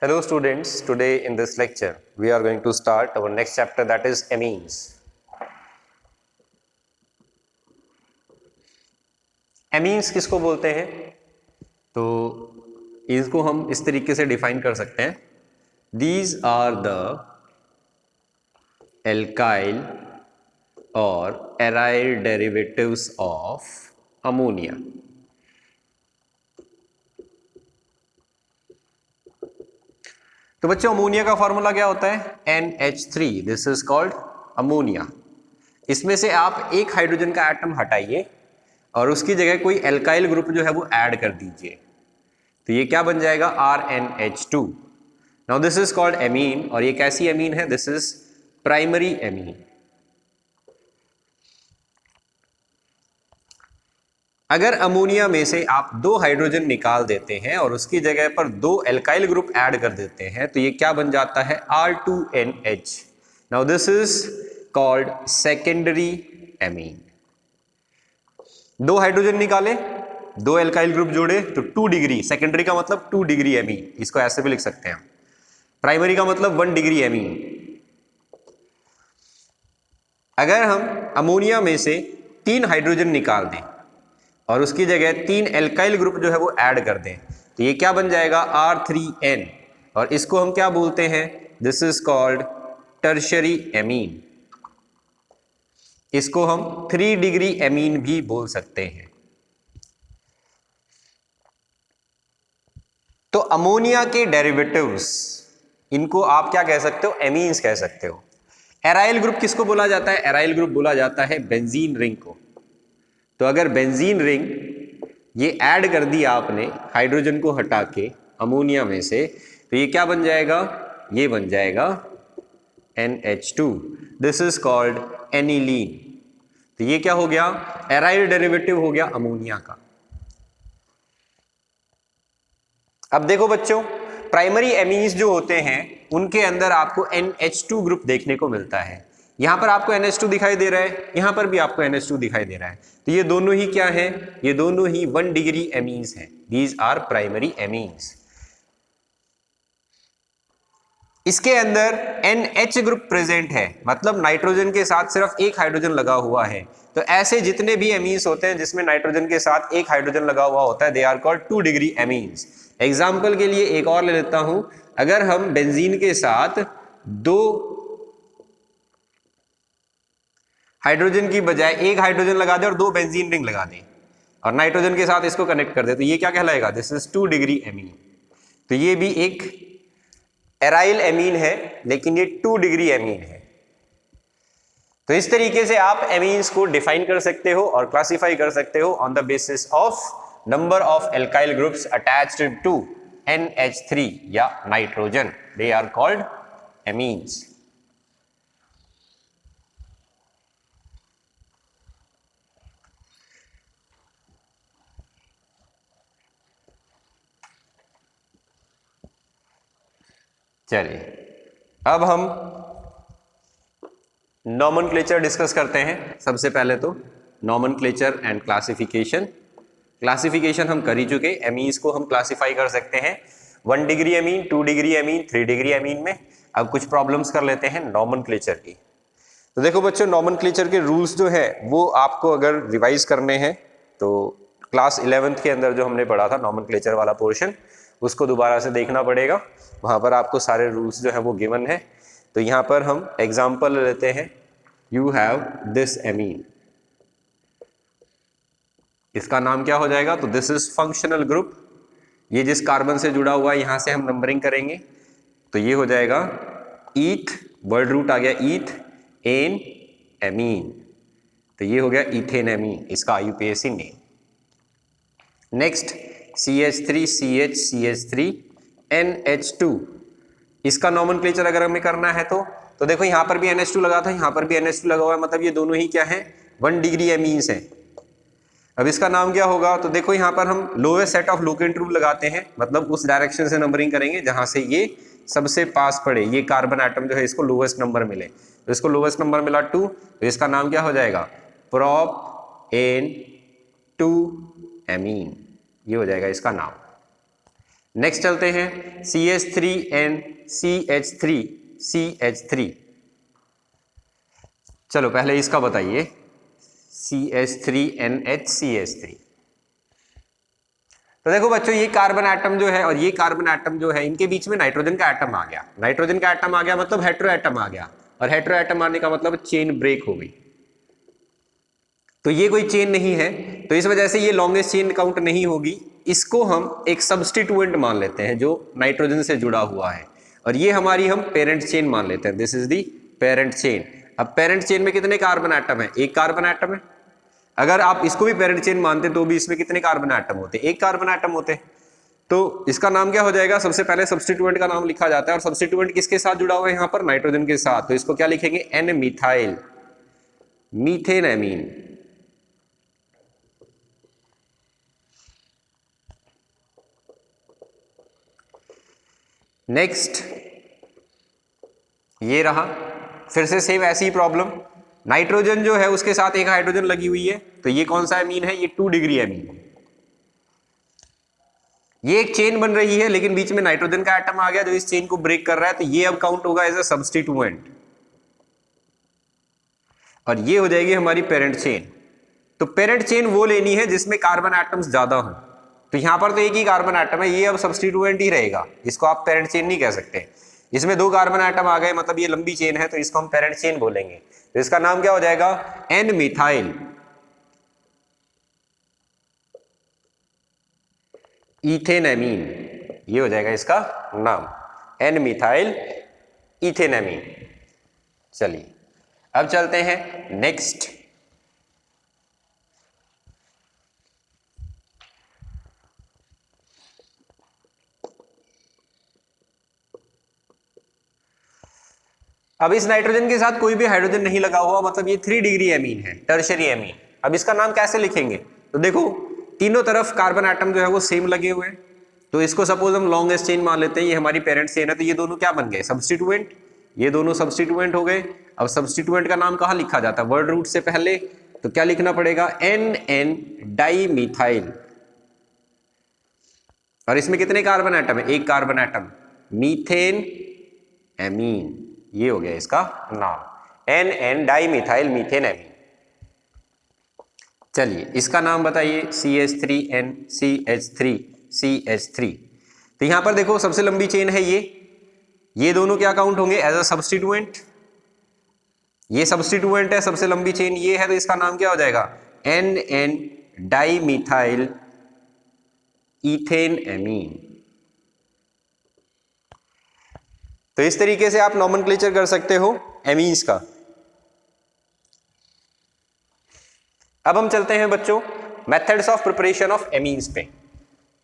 Hello students, today in this lecture we are going to start our next chapter, that is amines. Amines किसको बोलते हैं? तो इसको हम इस तरीके से डिफाइन कर सकते हैं, These are the alkyl or aryl derivatives of ammonia. तो बच्चों अमोनिया का फॉर्मूला क्या होता है? NH3. This is called ammonia. इसमें से आप एक हाइड्रोजन का एटम हटाइए और उसकी जगह कोई एल्काइल ग्रुप जो है वो ऐड कर दीजिए, तो ये क्या बन जाएगा? RNH2. Now this is called amine. और ये कैसी एमीन है? This is primary amine. अगर अमोनिया में से आप दो हाइड्रोजन निकाल देते हैं और उसकी जगह पर दो एल्काइल ग्रुप ऐड कर देते हैं, तो ये क्या बन जाता है? R2NH. Now this is called secondary amine. दो हाइड्रोजन निकाले, दो एल्काइल ग्रुप जोड़े तो 2 डिग्री. सेकेंडरी का मतलब 2 डिग्री एमीन, इसको ऐसे भी लिख सकते हैं. प्राइमरी का मतलब 1 डिग्री एमीन. अगर हम अमोनिया में से 3 हाइड्रोजन निकाल दें और उसकी जगह 3 एल्काइल ग्रुप जो है वो ऐड कर दें, तो ये क्या बन जाएगा? R3N. और इसको हम क्या बोलते हैं? This is called tertiary amine. इसको हम 3 डिग्री एमीन भी बोल सकते हैं. तो अमोनिया के डेरिवेटिव्स, इनको आप क्या कह सकते हो? एमीन्स कह सकते हो. एराइल ग्रुप किसको बोला जाता है? एराइल ग्रुप बोला जाता है बेंजीन रिंग को. तो अगर बेंजीन रिंग ये ऐड कर दी आपने हाइड्रोजन को हटा के अमोनिया में से, तो ये क्या बन जाएगा? ये बन जाएगा NH2. This is called aniline. तो ये क्या हो गया? एराइल डेरिवेटिव हो गया अमोनिया का. अब देखो बच्चों, प्राइमरी एमीन्स जो होते हैं उनके अंदर आपको NH2 ग्रुप देखने को मिलता है. यहां पर आपको NH2 दिखाई दे रहा है, यहां पर भी आपको NH2 दिखाई दे रहा है. तो ये दोनों ही क्या है? ये दोनों ही 1 डिग्री एमीन्स हैं. These are primary amines. इसके अंदर NH ग्रुप प्रेजेंट है, मतलब नाइट्रोजन के साथ सिर्फ एक हाइड्रोजन लगा हुआ है. तो ऐसे जितने भी एमीन्स होते हैं जिसमें नाइट्रोजन के साथ एक हाइड्रोजन लगा हुआ होता है, they are called 2 degree amines. Example के लिए एक और ले लेता हूं. अगर हम बेंजीन के साथ दो हाइड्रोजन की बजाय एक हाइड्रोजन लगा दे और दो बेंजीन रिंग लगा दे और नाइट्रोजन के साथ इसको कनेक्ट कर दे, तो ये क्या कहलाएगा? This is 2 degree amine. तो ये भी एक एराइल एमीन है, लेकिन ये 2 डिग्री एमीन है. तो इस तरीके से आप एमीन्स को डिफाइन कर सकते हो और क्लासिफाई कर सकते हो on the basis of number of alkyl groups attached to NH3 या nitrogen. They are called amines. चलिए अब हम नॉमेनक्लेचर डिस्कस करते हैं. सबसे पहले तो नॉमेनक्लेचर एंड क्लासिफिकेशन. क्लासिफिकेशन हम कर ही चुके. एमीन्स को हम क्लासिफाई कर सकते हैं 1 degree amine, 2 degree amine, 3 degree amine में. अब कुछ प्रॉब्लम्स कर लेते हैं नॉमेनक्लेचर की. तो देखो बच्चों, नॉमेनक्लेचर के रूल्स जो है वो आपको अगर रिवाइज करने हैं तो क्लास 11th के अंदर जो हमने पढ़ा था नॉमेनक्लेचर वाला पोर्शन, उसको दोबारा से देखना पड़ेगा. वहां पर आपको सारे रूल्स जो है वो गिवन है. तो यहां पर हम एग्जांपल लेते हैं. You have this amine. इसका नाम क्या हो जाएगा? तो दिस इज फंक्शनल ग्रुप. ये जिस कार्बन से जुड़ा हुआ है यहां से हम नंबरिंग करेंगे, तो ये हो जाएगा ईथ. वर्ड रूट आ गया ईथ एन एमीन. तो ये हो गया इथेन एमीन, इसका IUPAC name. Next CH3CH NH2. इसका नॉमेनक्लेचर अगर हमें करना है तो देखो यहां पर भी NH2 लगा था, यहां पर भी NH2 लगा हुआ है, मतलब ये दोनों ही क्या है? 1 डिग्री एमीन्स हैं. अब इसका नाम क्या होगा? तो देखो यहां पर हम lowest set of locant rule लगाते हैं, मतलब उस डायरेक्शन से नंबरिंग करेंगे जहां से ये सबसे पास पड़े. ये कार्बन एटम जो है इसको लोवेस्ट नंबर मिले, तो इसको लोवेस्ट नंबर मिला 2, तो इसका नाम क्या हो जाएगा? प्रोप-एन-2 एमीन. ये हो जाएगा इसका नाम. नेक्स्ट चलते हैं CH3NCH3CH3। चलो पहले इसका बताइए, CH3NHCH3। तो देखो बच्चों, ये कार्बन एटम जो है और ये कार्बन एटम जो है, इनके बीच में नाइट्रोजन का एटम आ गया। नाइट्रोजन का एटम आ गया मतलब हेटेरो एटम आ गया, और हेटेरो एटम आने का मतलब चेन ब्रेक हो गई। तो ये कोई चेन नहीं है, तो इस वजह से ये लॉन्गेस्ट चेन काउंट नहीं होगी। इसको हम एक सब्स्टिट्यूएंट मान लेते हैं जो नाइट्रोजन से जुड़ा हुआ है, और ये हमारी हम पेरेंट चेन मान लेते हैं। This is the parent chain. अब पेरेंट चेन में कितने कार्बन एटम है? एक कार्बन एटम है। अगर आप इसको भी पेरेंट चेन मानते तो भी इसमें कितने कार्बन एटम होते? एक कार्बन एटम होते। तो इसका नाम क्या हो जाएगा? सबसे पहले सब्स्टिट्यूएंट का नाम लिखा जाता है, और सब्स्टिट्यूएंट किसके साथ जुड़ा हुआ है यहाँ पर? नाइट्रोजन के साथ। तो इसको क्या लिखेंगे? N methyl methane amine. Next ये रहा, फिर से सेम ऐसी ही प्रॉब्लम। नाइट्रोजन जो है उसके साथ एक हाइड्रोजन लगी हुई है, तो ये कौन सा एमीन है? ये 2 डिग्री एमीन है। ये एक चेन बन रही है, लेकिन बीच में नाइट्रोजन का एटम आ गया जो इस चेन को ब्रेक कर रहा है, तो ये अब काउंट होगा एज अ सब्स्टिट्यूएंट, और ये हो जाएगी हमारी पेरेंट चेन। तो पेरेंट चेन वो लेनी है जिसमें कार्बन एटम्स ज्यादा हों। तो यहां पर तो एक ही कार्बन एटम है, ये अब सब्स्टिट्यूएंट ही रहेगा, इसको आप पेरेंट चेन नहीं कह सकते। इसमें 2 कार्बन एटम आ गए, मतलब ये लंबी चेन है, तो इसको हम पेरेंट चेन बोलेंगे। तो इसका नाम क्या हो जाएगा? N methyl ethanamine. ये हो जाएगा इसका नाम, एन मिथाइल इथेनएमीन। चलिए अब चलते हैं नेक्स्ट। अब इस नाइट्रोजन के साथ कोई भी हाइड्रोजन नहीं लगा हुआ, मतलब ये 3 डिग्री एमीन है, टर्शियरी एमीन। अब इसका नाम कैसे लिखेंगे? तो देखो, तीनों तरफ कार्बन एटम जो है वो सेम लगे हुए हैं, तो इसको सपोज हम लॉन्गेस्ट चेन मान लेते हैं, ये हमारी पेरेंट चेन है। तो ये दोनों क्या बन गए? सब्स्टिट्यूएंट। ये दोनों सब्स्टिट्यूएंट हो गए। अब सब्स्टिट्यूएंट का नाम कहाँ लिखा जाता है? वर्ड रूट से पहले। तो क्या लिखना पड़ेगा? NN dimethyl. और इसमें कितने कार्बन एटम है? एक कार्बन एटम, मीथेन एमीन। ये हो गया इसका नाम, NN डाइमिथाइल मीथेन एमीन। चलिए इसका नाम बताइए, CH3NCH3CH3। तो यहां पर देखो सबसे लंबी चेन है ये दोनों क्या काउंट होंगे? As a substituent. ये सब्स्टिट्यूएंट है, सबसे लंबी चेन ये है, तो इसका नाम क्या हो जाएगा? NN dimethyl ethane amine. तो इस तरीके से आप नॉमेनक्लेचर कर सकते हो एमीन्स का। अब हम चलते हैं बच्चों methods of preparation of amines पे।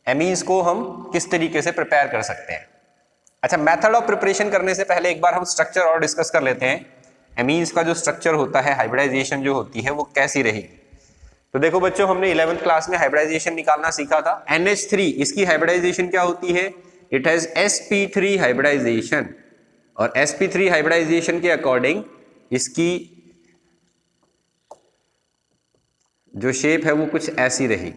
एमीन्स को हम किस तरीके से प्रिपेयर कर सकते हैं। अच्छा, मेथड ऑफ प्रिपरेशन करने से पहले एक बार हम स्ट्रक्चर और डिस्कस कर लेते हैं। एमीन्स का जो स्ट्रक्चर होता है, हाइब्रिडाइजेशन जो होती है वो कैसी रहेगी। तो देखो बच्चों, हमने 11th क्लास में हाइब्रिडाइजेशन निकालना सीखा था। NH3 इसकी हाइब्रिडाइजेशन क्या होती है? इट हैज sp3 हाइब्रिडाइजेशन, और sp3 हाइब्रिडाइजेशन के अकॉर्डिंग इसकी जो शेप है वो कुछ ऐसी रही।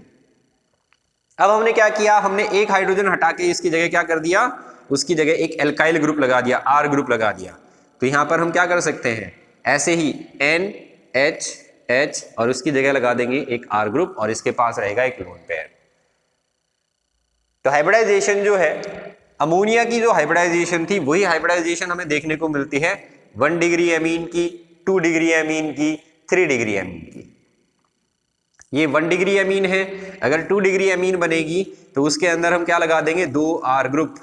अब हमने क्या किया? हमने एक हाइड्रोजन हटा के इसकी जगह क्या कर दिया? उसकी जगह एक एल्काइल ग्रुप लगा दिया, R ग्रुप लगा दिया। तो यहां पर हम क्या कर सकते हैं? ऐसे ही NH और उसकी जगह लगा देंगे एक R ग्रुप, और इसके पास रहेगा एक लोन पेयर। तो हाइब्रिडाइजेशन जो है, अमोनिया की जो हाइब्रिडाइजेशन थी वही हाइब्रिडाइजेशन हमें देखने को मिलती है 1 डिग्री एमीन की, 2 डिग्री एमीन की, 3 डिग्री एमीन की। ये 1 डिग्री एमीन है, अगर 2 डिग्री एमीन बनेगी तो उसके अंदर हम क्या लगा देंगे? 2 R group,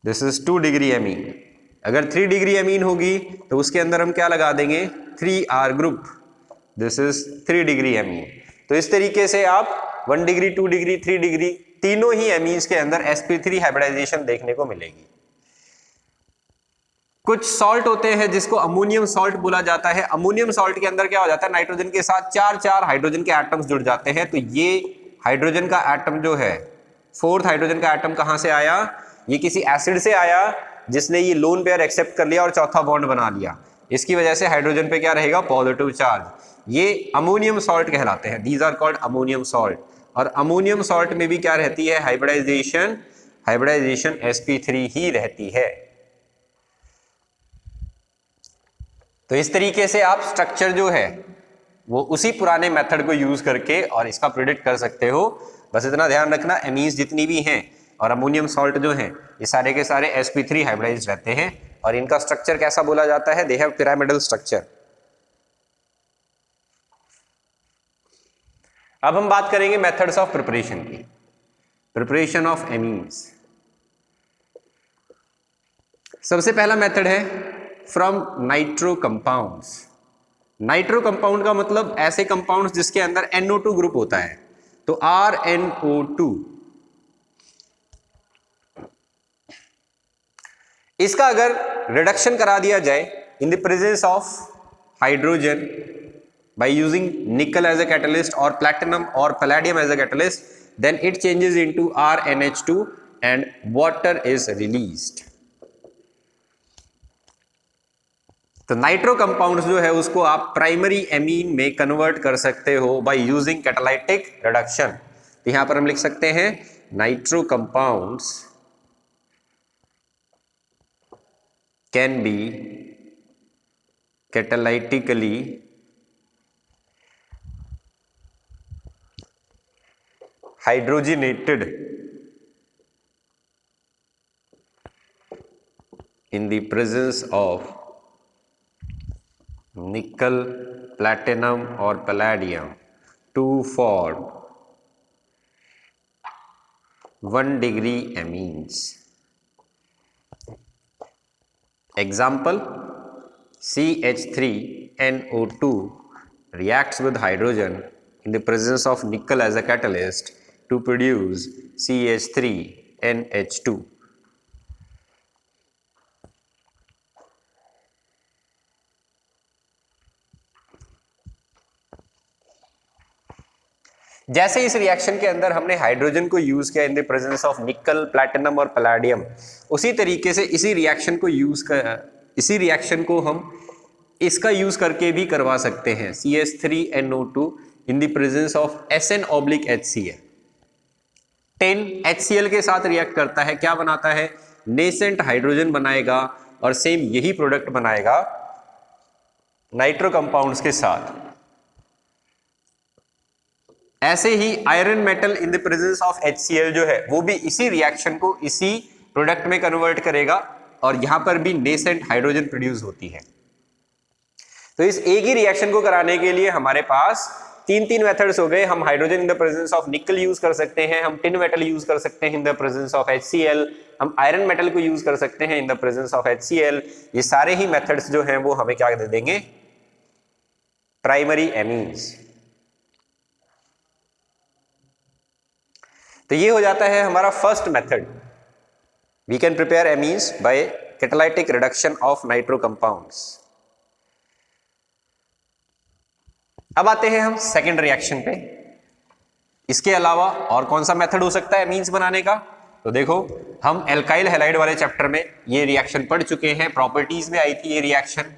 this is 2 degree amine. अगर 3 डिग्री एमीन होगी तो उसके अंदर हम क्या लगा देंगे? 3 R group, this is 3 degree amine. तो इस तरीके से आप 1 डिग्री, 2 डिग्री, 3 डिग्री, तीनों ही एमीन्स के अंदर sp3 हाइब्रिडाइजेशन देखने को मिलेगी। कुछ सॉल्ट होते हैं जिसको अमोनियम सॉल्ट बोला जाता है। अमोनियम सॉल्ट के अंदर क्या हो जाता है? नाइट्रोजन के साथ 4 हाइड्रोजन के एटम्स जुड़ जाते हैं। तो ये हाइड्रोजन का एटम जो है, 4th हाइड्रोजन का एटम कहां से आया? ये किसी एसिड से आया जिसने ये लोन पेयर एक्सेप्ट कर लिया और चौथा बॉन्ड बना लिया। इसकी वजह से हाइड्रोजन पे क्या रहेगा? Positive charge. ये अमोनियम सॉल्ट कहलाते हैं, these are called ammonium salt. और अमोनियम सॉल्ट में भी क्या रहती है, हाइब्रिडाइजेशन sp3 ही रहती है। तो इस तरीके से आप स्ट्रक्चर जो है वो उसी पुराने मेथड को यूज करके और इसका प्रिडिक्ट कर सकते हो। बस इतना ध्यान रखना, एमीन्स जितनी भी हैं और अमोनियम सॉल्ट जो हैं ये सारे के सारे sp3 हाइब्रिडाइज्ड रहते हैं और इनका स्ट्रक्चर कैसा बोला जाता है, दे हैव पिरामिडल स्ट्रक्चर। अब हम बात करेंगे मेथड्स ऑफ प्रिपरेशन की। प्रिपरेशन ऑफ एमीन्स, सबसे पहला मेथड है from nitro compounds. Nitro compound का मतलब ऐसे कंपाउंड्स जिसके अंदर NO2 ग्रुप होता है, तो RNO2, इसका अगर रिडक्शन करा दिया जाए in the presence of hydrogen by using nickel as a catalyst और प्लैटिनम और palladium as a catalyst, then it changes into RNH2 and water is released. तो नाइट्रो कंपाउंड्स जो है उसको आप प्राइमरी एमीन में कन्वर्ट कर सकते हो बाय यूजिंग कैटालाइटिक रिडक्शन। तो यहां पर हम लिख सकते हैं nitro compounds can be catalytically hydrogenated in the presence of nickel, platinum or palladium to form 1-degree amines. Example, CH3NO2 reacts with hydrogen in the presence of nickel as a catalyst to produce CH3NH2. जैसे इस reaction के अंदर हमने hydrogen को use किया इन the presence of निकल, platinum और palladium, उसी तरीके से इसी रिएक्शन को हम इसका यूज करके भी करवा सकते हैं। CH3NO2 in the presence of SN/HCl, 10 HCl के साथ रिएक्ट करता है, क्या बनाता है, नेसेंट हाइड्रोजन बनाएगा और सेम यही प्रोडक्ट बनाएगा नाइट्रो कंपाउंड्स के साथ। ऐसे ही iron metal in the presence of HCl जो है वो भी इसी रिएक्शन को इसी प्रोडक्ट में कन्वर्ट करेगा और यहां पर भी नेसेंट हाइड्रोजन प्रोड्यूस होती है। तो इस एक ही रिएक्शन को कराने के लिए हमारे पास तीन मेथड्स हो गए। हम hydrogen in the presence of निकल यूज कर सकते हैं, हम टिन मेटल यूज कर सकते हैं इन द प्रेजेंस ऑफ HCl, हम आयरन मेटल को यूज कर सकते हैं इन द प्रेजेंस ऑफ HCl। ये सारे ही मेथड्स जो हैं वो हमें क्या दे देंगे, प्राइमरी एमीन्स। तो ये हो जाता है हमारा first method, we can prepare amines by catalytic reduction of nitro compounds. अब आते हैं हम सेकेंड रिएक्शन पे। इसके अलावा और कौन सा मेथड हो सकता है एमीन्स बनाने का, तो देखो हम एल्काइल हैलाइड वाले चैप्टर में ये रिएक्शन पढ़ चुके हैं, प्रॉपर्टीज में आई थी ये रिएक्शन।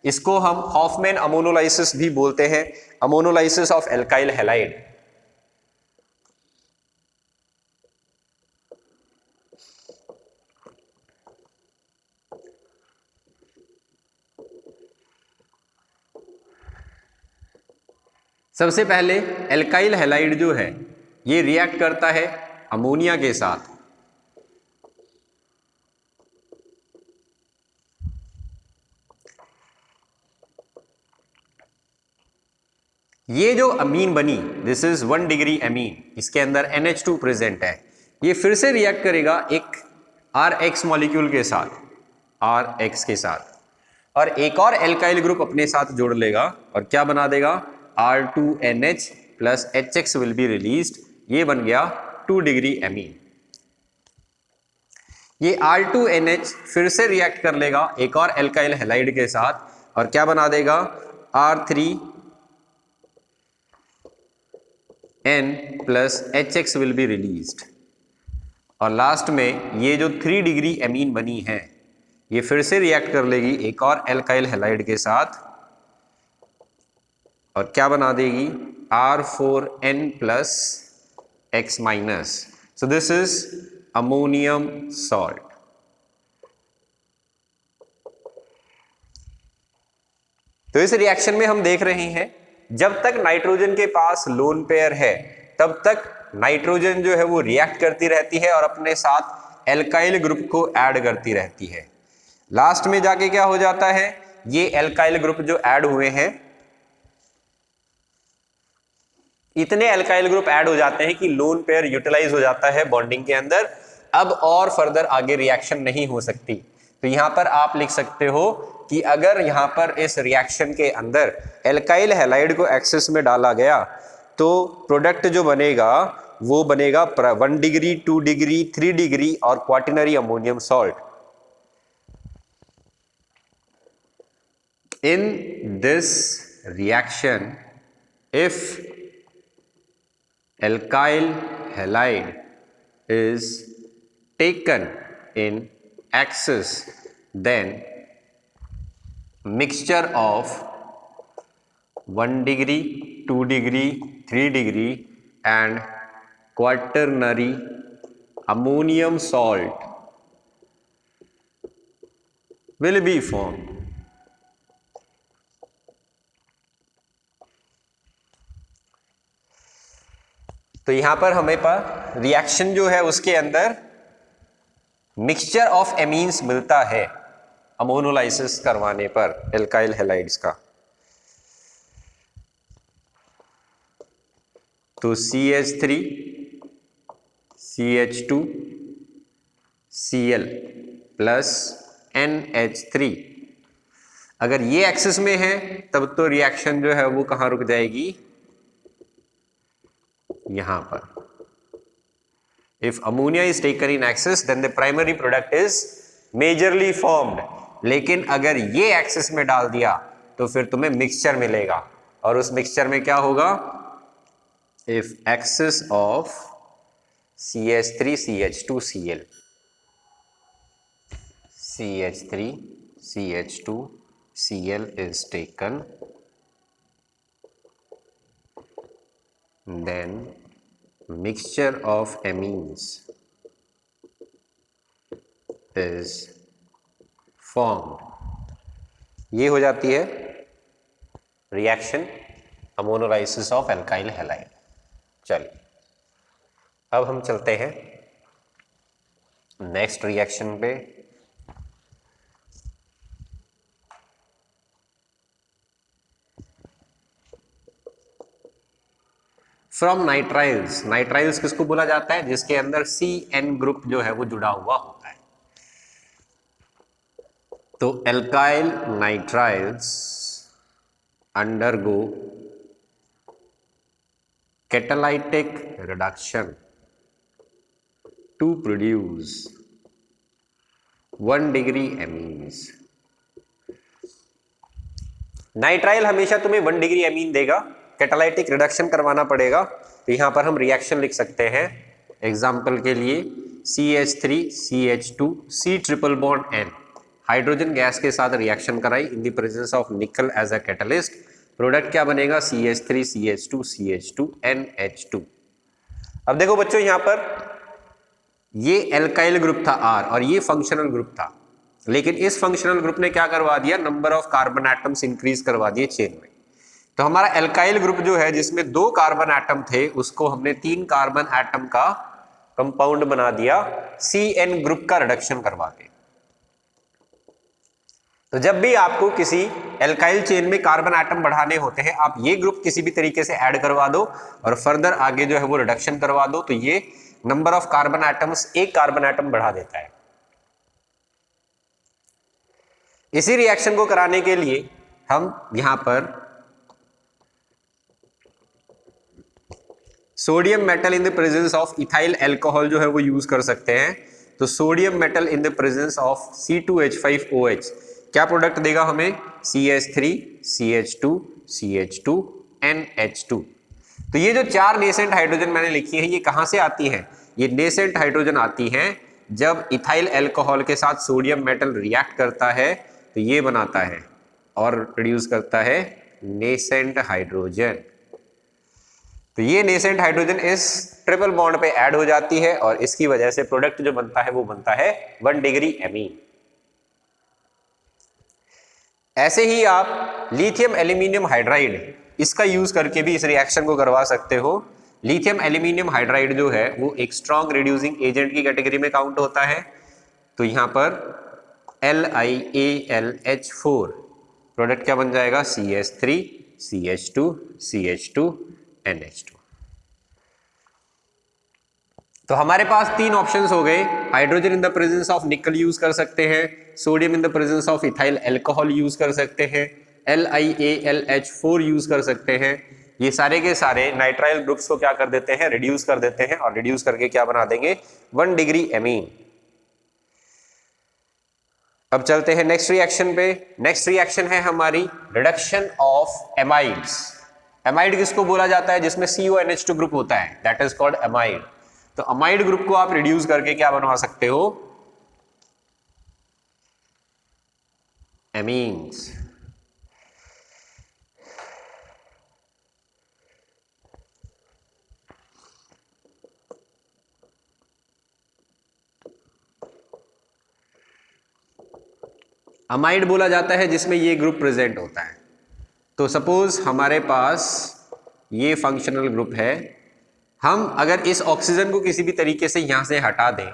इसको हम हॉफमैन अमोनोलाइसिस भी बोलते हैं, अमोनोलाइसिस ऑफ एल्काइल हैलाइड। सबसे पहले एल्काइल हैलाइड जो है ये रिएक्ट करता है अमोनिया के साथ। ये जो अमीन बनी, दिस इज 1 डिग्री अमीन, इसके अंदर NH2 प्रेजेंट है। ये फिर से रिएक्ट करेगा एक RX मॉलिक्यूल के साथ, RX के साथ, और एक और एल्काइल ग्रुप अपने साथ जोड़ लेगा और क्या बना देगा, R2NH plus HX will be released. ये बन गया 2 डिग्री एमीन। ये R2NH फिर से रिएक्ट कर लेगा एक और एल्काइल हैलाइड के साथ और क्या बना देगा, R3N plus HX will be released. और लास्ट में ये जो 3 डिग्री एमीन बनी है ये फिर से रिएक्ट कर लेगी एक और एल्काइल हैलाइड के साथ और क्या बना देगी, R4N plus X minus. So this is ammonium salt. तो इस रिएक्शन में हम देख रहे हैं जब तक नाइट्रोजन के पास लोन पेयर है तब तक नाइट्रोजन जो है वो रिएक्ट करती रहती है और अपने साथ एल्काइल ग्रुप को ऐड करती रहती है। लास्ट में जाके क्या हो जाता है, ये एल्काइल ग्रुप जो ऐड हुए हैं, इतने एल्काइल ग्रुप ऐड हो जाते हैं कि लोन पेयर यूटिलाइज हो जाता है बॉन्डिंग के अंदर। अब और फर्दर आगे रिएक्शन नहीं हो सकती। तो यहां पर आप लिख सकते हो कि अगर यहां पर इस रिएक्शन के अंदर एल्काइल हैलाइड को एक्सेस में डाला गया तो प्रोडक्ट जो बनेगा वो बनेगा 1 डिग्री, 2 डिग्री, 3 डिग्री और quaternary ammonium salt. In this reaction, if alkyl halide is taken in excess, then mixture of 1 degree, 2 degree, 3 degree and quaternary ammonium salt will be formed. तो यहां पर हमें पर रिएक्शन जो है उसके अंदर मिक्सचर ऑफ एमीन्स मिलता है अमोनोलाइसिस करवाने पर एल्काइल हैलाइड्स का। तो CH3 CH2 Cl plus NH3, अगर ये एक्सेस में है तब तो रिएक्शन जो है वो कहां रुक जाएगी, यहां पर। If ammonia is taken in excess, then the primary product is majorly formed. लेकिन अगर ये एक्सेस में डाल दिया तो फिर तुम्हें मिक्सचर मिलेगा और उस मिक्सचर में क्या होगा, if excess of CH3 CH2 Cl, CH3 CH2 Cl is taken, then mixture of amines is formed। ये हो जाती है reaction ammonolysis of alkyl halide. चलिए अब हम चलते हैं नेक्स्ट रिएक्शन पे। फ्रॉम नाइट्राइल्स, नाइट्राइल्स किसको बोला जाता है, जिसके अंदर CN ग्रुप जो है वो जुड़ा हुआ होता है। तो alkyl nitriles undergo catalytic reduction to produce 1 degree amines. Nitrile हमेशा तुम्हें 1 डिग्री एमीन देगा, कैटालाइटिक रिडक्शन करवाना पड़ेगा। तो यहां पर हम रिएक्शन लिख सकते हैं एग्जाम्पल के लिए CH3 CH2 C triple bond N, hydrogen gas के साथ रिएक्शन कराई in the presence of nickel as a catalyst. Product क्या बनेगा, CH3 CH2 CH2 NH2। अब देखो बच्चों, यहां पर ये एल्काइल ग्रुप था R और ये फंक्शनल ग्रुप था, लेकिन इस फंक्शनल ग्रुप ने क्या करवा दिया, number of carbon atoms increase करवा दिए चेन में। तो हमारा एल्काइल ग्रुप जो है जिसमें 2 कार्बन एटम थे उसको हमने 3 कार्बन एटम का कंपाउंड बना दिया CN ग्रुप का रिडक्शन करवा के। तो जब भी आपको किसी एल्काइल चेन में कार्बन एटम बढ़ाने होते हैं, आप ये ग्रुप किसी भी तरीके से ऐड करवा दो और फर्दर आगे जो है वो रिडक्शन करवा दो, तो ये number of carbon atoms 1 carbon atom बढ़ा देता है। इसी रिएक्शन को कराने के लिए हम यहां पर sodium metal in the presence of ethyl alcohol जो है वो यूज कर सकते हैं। तो sodium metal in the presence of C2H5OH क्या प्रोडक्ट देगा हमें, CH3 CH2 CH2 NH2। तो ये जो 4 नेसेंट हाइड्रोजन मैंने लिखी है ये कहां से आती है, ये नेसेंट हाइड्रोजन आती हैं जब इथाइल अल्कोहल के साथ सोडियम मेटल रिएक्ट करता है तो ये बनाता है और प्रोड्यूस करता है नेसेंट हाइड्रोजन। तो ये नेसेंट हाइड्रोजन इस ट्रिपल बॉन्ड पे ऐड हो जाती है और इसकी वजह से प्रोडक्ट जो बनता है वो बनता है 1 डिग्री एमीन। ऐसे ही आप लिथियम एल्यूमिनियम हाइड्राइड इसका यूज करके भी इस रिएक्शन को करवा सकते हो। लिथियम एल्यूमिनियम हाइड्राइड जो है वो एक स्ट्रॉन्ग रिड्यूसिंग एजेंट की कैटेगरी में काउंट होता है। तो यहां पर LiAlH4 प्रोडक्ट क्या बन जाएगा, CH3 CH2 CH2 NH2। तो हमारे पास तीन ऑप्शंस हो गए। Hydrogen in the presence of निकल यूज कर सकते हैं, sodium in the presence of ethyl alcohol use कर सकते हैं, LiAlH4 यूज कर सकते हैं। ये सारे के सारे नाइट्राइल ग्रुप्स को क्या कर देते हैं, रिड्यूस कर देते हैं और रिड्यूस करके क्या बना देंगे, 1 डिग्री एमीन। अब चलते हैं नेक्स्ट रिएक्शन पे। नेक्स्ट रिएक्शन है हमारी रिडक्शन ऑफ एमाइड्स। एमाइड किसको बोला जाता है, जिसमें CONH2 ग्रुप होता है, दैट इज कॉल्ड एमाइड। तो अमाइड ग्रुप को आप रिड्यूस करके क्या बनवा सकते हो, एमीन्स। अमाइड बोला जाता है जिसमें ये ग्रुप प्रेजेंट होता है। तो सपोज हमारे पास ये फंक्शनल ग्रुप है, हम अगर इस ऑक्सीजन को किसी भी तरीके से यहां से हटा दें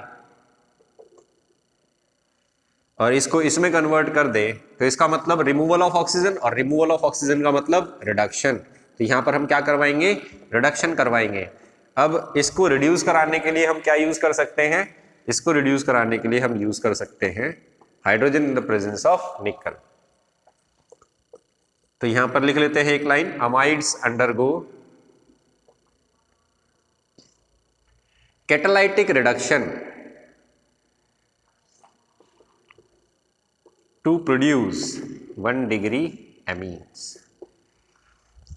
और इसको इसमें कन्वर्ट कर दें, तो इसका मतलब रिमूवल ऑफ ऑक्सीजन, और रिमूवल ऑफ ऑक्सीजन का मतलब रिडक्शन। तो यहां पर हम क्या करवाएंगे, रिडक्शन करवाएंगे। अब इसको रिड्यूस कराने के लिए हम क्या यूज कर सकते हैं, इसको रिड्यूस कराने के लिए हम यूज कर सकते हैं hydrogen in the presence of nickel. तो यहां पर लिख लेते हैं एक line, amides undergo catalytic reduction to produce 1 degree amines.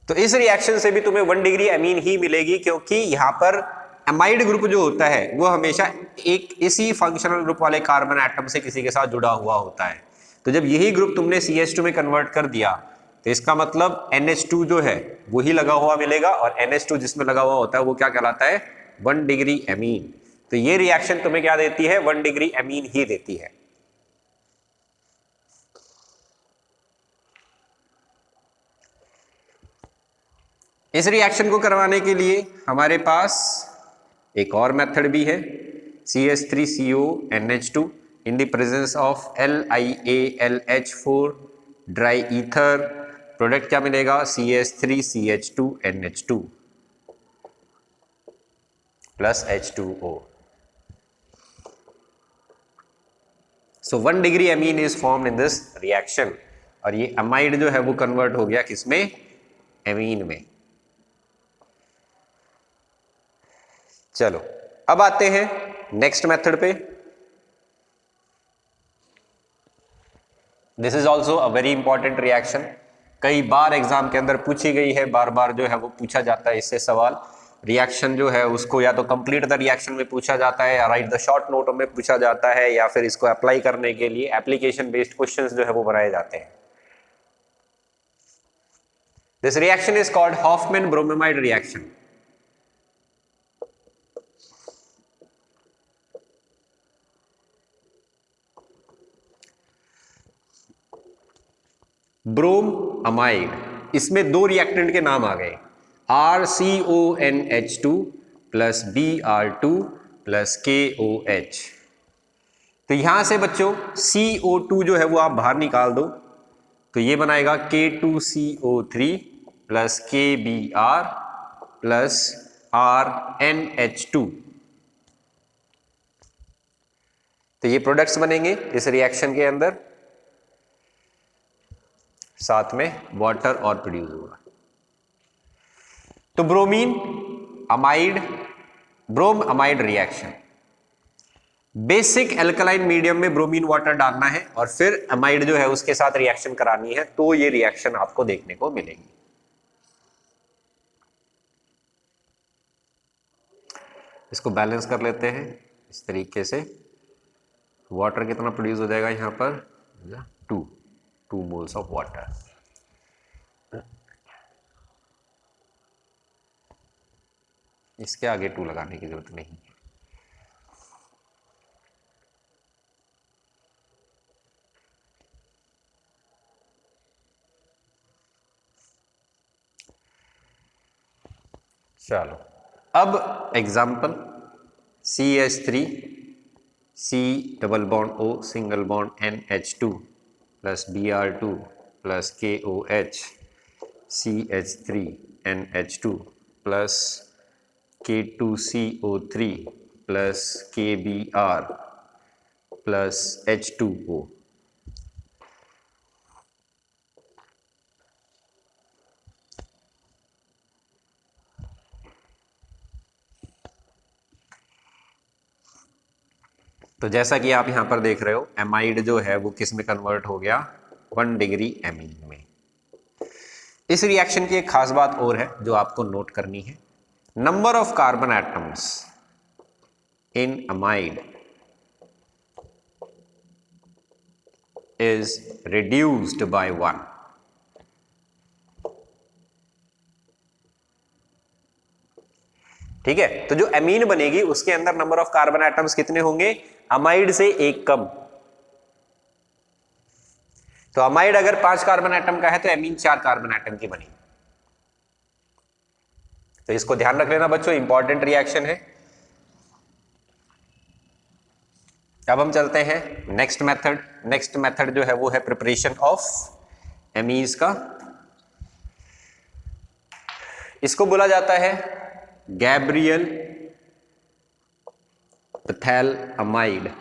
तो इस रिएक्शन से भी तुम्हें 1 डिग्री एमीन ही मिलेगी, क्योंकि यहां पर एमाइड ग्रुप जो होता है वो हमेशा एक इसी फंक्शनल ग्रुप वाले कार्बन एटम से किसी के साथ जुड़ा हुआ होता है। तो जब यही ग्रुप तुमने CH2 में कन्वर्ट कर दिया, तो इसका मतलब NH2 जो है वही लगा हुआ मिलेगा, और NH2 जिसमें लगा हुआ होता है वो क्या कहलाता है, 1 डिग्री एमीन। तो ये रिएक्शन तुम्हें क्या देती है, 1 डिग्री एमीन ही देती है। इस रिएक्शन को करवाने के लिए हमारे पास एक और मेथड भी है, CH3CONH2 in the presence of LiAlH4 dry ether. Product क्या मिलेगा, CH3CH2NH2 plus H2O। So 1 degree amine is formed in this reaction, और ये अमाइड जो है वो कन्वर्ट हो गया किसमें, एमीन में। चलो अब आते हैं नेक्स्ट मेथड पे। This is also a very important reaction, कई बार एग्जाम के अंदर पूछी गई है, बार बार जो है वो पूछा जाता है इससे सवाल। रिएक्शन जो है उसको या तो कंप्लीट द रिएक्शन में पूछा जाता है, या राइट द शॉर्ट नोट में पूछा जाता है, या फिर इसको अप्लाई करने के लिए एप्लीकेशन बेस्ड क्वेश्चंस जो है वो बनाए जाते हैं। This reaction is called Hofmann bromamide reaction. Bromamide, इसमें दो रिएक्टेंट के नाम आ गए, RCONH2 plus Br2 plus KOH। तो यहां से बच्चों CO2 जो है वो आप बाहर निकाल दो, तो ये बनाएगा K2CO3 plus KBr plus RNH2। तो ये प्रोडक्ट्स बनेंगे इस रिएक्शन के अंदर, साथ में वाटर और प्रोड्यूस होगा। तो bromine amide, bromamide reaction, basic alkaline medium में ब्रोमीन वाटर डालना है और फिर अमाइड जो है उसके साथ रिएक्शन करानी है, तो ये रिएक्शन आपको देखने को मिलेगी। इसको बैलेंस कर लेते हैं इस तरीके से। वाटर कितना प्रोड्यूस हो जाएगा यहां पर, 2 मोल्स ऑफ वाटर। इसके आगे 2 लगाने की जरूरत नहीं है। चलो अब example CH3 C double bond O single bond NH2 plus Br2 plus KOH CH3 NH2 plus K2CO3 plus KBr plus H2O। तो जैसा कि आप यहां पर देख रहे हो, एमाइड जो है वो किस में कन्वर्ट हो गया, 1 डिग्री एमीन में। इस रिएक्शन की एक खास बात और है जो आपको नोट करनी है। Number of carbon atoms in amide is reduced by 1। ठीक है, तो जो अमीन बनेगी उसके अंदर नंबर ऑफ कार्बन एटम्स कितने होंगे, अमाइड से 1 कम। तो अमाइड अगर 5 कार्बन एटम का है तो अमीन 4 कार्बन एटम की बनेगी। तो इसको ध्यान रख लेना बच्चों, इंपॉर्टेंट रिएक्शन है। अब हम चलते हैं नेक्स्ट मेथड। नेक्स्ट मेथड जो है वो है प्रिपरेशन ऑफ एमीज का। इसको बोला जाता है Gabriel phthalimide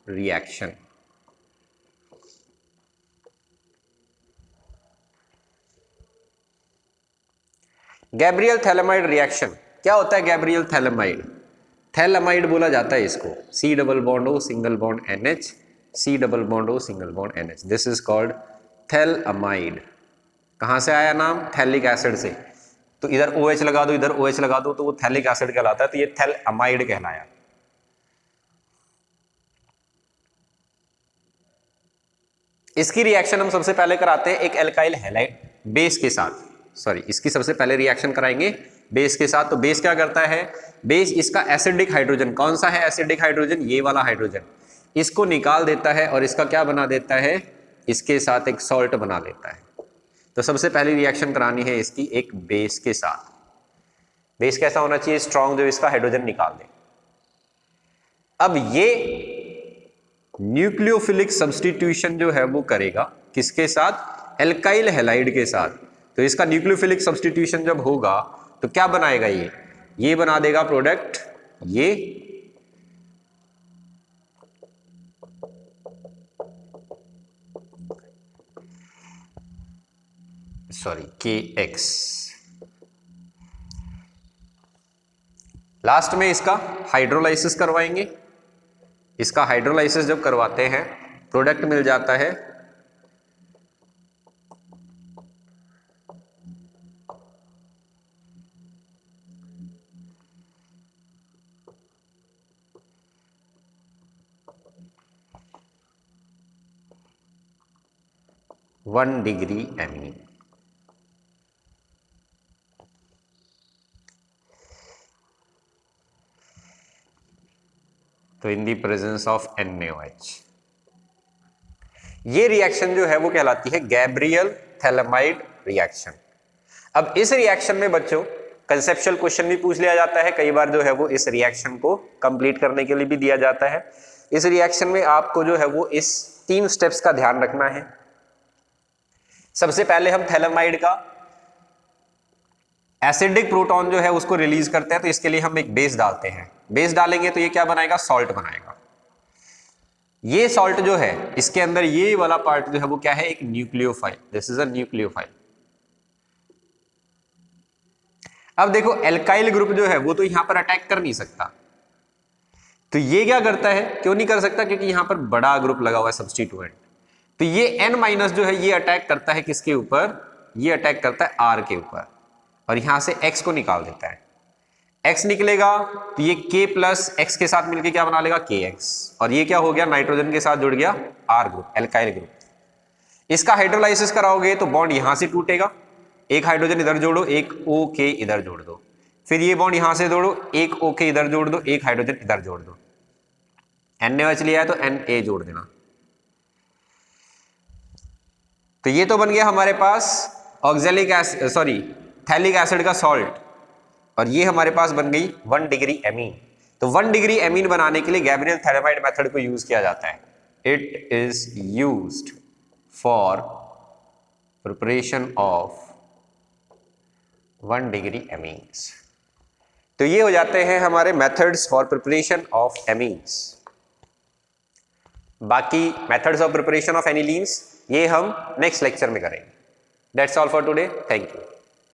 reaction. Gabriel phthalimide reaction क्या होता है? गैब्रियल थैलेमाइड, थैलेमाइड बोला जाता है इसको। C double bond O single bond NH, C double bond O single bond NH, this is called phthalimide. कहां से आया नाम? थैलिक एसिड से। तो इधर OH लगा दो, इधर OH लगा दो, तो वो थैलिक एसिड कहलाता है। तो ये थैलेमाइड कहलाया। इसकी रिएक्शन हम सबसे पहले कराते हैं एक एल्काइल हैलाइड बेस के साथ। सॉरी, इसकी सबसे पहले रिएक्शन कराएंगे बेस के साथ। तो बेस क्या करता है? बेस इसका एसिडिक हाइड्रोजन, कौन सा है एसिडिक हाइड्रोजन? ये वाला हाइड्रोजन, इसको निकाल देता है और इसका क्या बना देता है? इसके साथ एक सॉल्ट बना लेता है। तो सबसे पहली रिएक्शन करानी है इसकी एक बेस के साथ। बेस कैसा होना चाहिए? स्ट्रॉन्ग, जो इसका हाइड्रोजन निकाल दे। अब ये न्यूक्लियोफिलिक सब्स्टिट्यूशन जो है वो करेगा किसके साथ? एल्काइल हैलाइड के साथ। तो इसका न्यूक्लियोफिलिक सब्स्टिट्यूशन जब होगा तो क्या बनाएगा? ये बना देगा प्रोडक्ट ये, सॉरी KX। लास्ट में इसका हाइड्रोलाइसिस करवाएंगे। इसका हाइड्रोलाइसिस जब करवाते हैं प्रोडक्ट मिल जाता है वन डिग्री एमीन। तो इन दी प्रेजेंस ऑफ NaOH ये रिएक्शन जो है वो कहलाती है गैब्रियल थैलेमाइड रिएक्शन। अब इस रिएक्शन में बच्चों कंसेप्चुअल क्वेश्चन भी पूछ लिया जाता है, कई बार जो है वो इस रिएक्शन को कंप्लीट करने के लिए भी दिया जाता है। इस रिएक्शन में आपको जो है वो इस 3 स्टेप्स का ध्यान रखना है। सबसे पहले हम थैलेमाइड का एसिडिक प्रोटॉन जो है उसको रिलीज करते हैं। तो इसके लिए हम एक बेस डालते हैं। बेस डालेंगे तो ये क्या बनाएगा? सॉल्ट बनाएगा। ये सॉल्ट जो है इसके अंदर ये वाला पार्ट जो है वो क्या है? एक nucleophile. This is a nucleophile. अब देखो एल्काइल ग्रुप जो है वो तो यहां पर अटैक कर नहीं सकता। तो ये क्या करता है? क्यों नहीं कर सकता? क्योंकि यहां पर बड़ा ग्रुप लगा हुआ है सब्स्टिट्यूएंट। तो ये N- जो है ये अटैक करता है किसके ऊपर? ये अटैक करता है R के ऊपर और यहां से X को निकाल देता है। X निकलेगा तो ये K प्लस X के साथ मिलकर क्या बना लेगा? KX। और ये क्या हो गया? नाइट्रोजन के साथ जुड़ गया R ग्रुप, एल्काइल ग्रुप। इसका हाइड्रोलाइसिस कराओगे तो बॉन्ड यहां से टूटेगा, एक हाइड्रोजन इधर जोड़ो, एक OK इधर जोड़ दो। फिर ये बॉन्ड यहां से जोड़ो, एक ओके इधर जोड़ दो, एक हाइड्रोजन इधर जोड़ दो, NaOH लिया है तो Na जोड़ देना। तो ये तो बन गया हमारे पास oxalic acid, sorry phthalic acid का सॉल्ट, और ये हमारे पास बन गई 1 डिग्री एमीन। तो 1 डिग्री एमीन बनाने के लिए गैब्रियल थैलेमाइड मेथड को यूज किया जाता है। It is used for preparation of 1 degree amines. तो ये हो जाते हैं हमारे methods for preparation of amines. बाकी मेथड्स ऑफ प्रिपरेशन ऑफ एनिलीन्स ये हम नेक्स्ट लेक्चर में करेंगे। That's all for today, thank you.